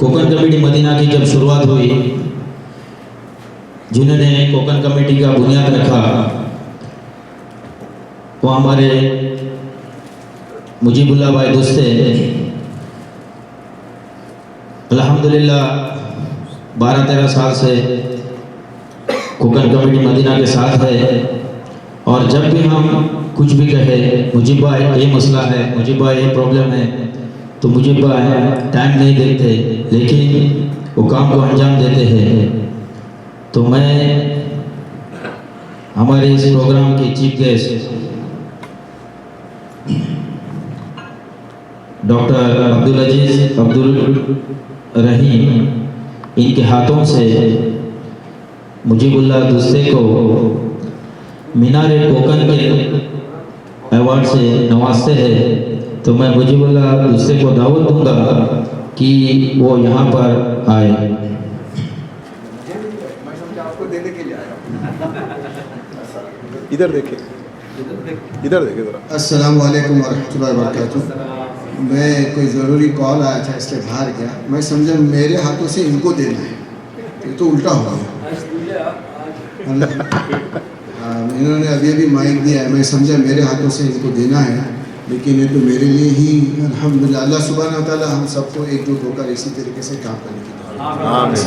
Konkan committee Medina की जब शुरुआत हुई, जिन्होंने कोकण कमेटी का बुनियाद रखा वो हमारे मुजीबुल्लाह भाई दोस्ते। अल्हम्दुलिल्लाह 12-13 साल से कोकण कमेटी मदीना के साथ है। और जब भी हम कुछ भी कहे मुजीब भाई ये मसला है, मुजीब भाई ये प्रॉब्लम है, तो मुजीब भाई टाइम नहीं देते लेकिन वो काम को अंजाम देते हैं। तो मैं हमारे इस प्रोग्राम के चीफ गेस्ट डॉक्टर अब्दुल अजीज अब्दुल रहीम, इनके हाथों से मुजीबुल्लाह दुस्से को मीनार कोकण के अवार्ड से नवाजते हैं। तो मैं मुजीबुल्लाह दुस्से को दावत दूंगा कि वो यहाँ पर आए। इधर देखे, इधर देखे जरा। अस्सलाम वालेकुम वरहमतुल्लाहि वबरकातुह। मैं कोई ज़रूरी कॉल आया था इसलिए बाहर गया। मैं समझा मेरे हाथों से इनको देना है, ये तो उल्टा हो गया। इन्होंने अभी माइक दिया है, मैं समझा मेरे हाथों से इनको देना है, लेकिन ये तो मेरे लिए ही अल्हम्दुलिल्लाह। अल्लाह सुब्हानहू व तआला हम सबको एकजुट होकर इसी तरीके से काम करने की दुआ। आमीन।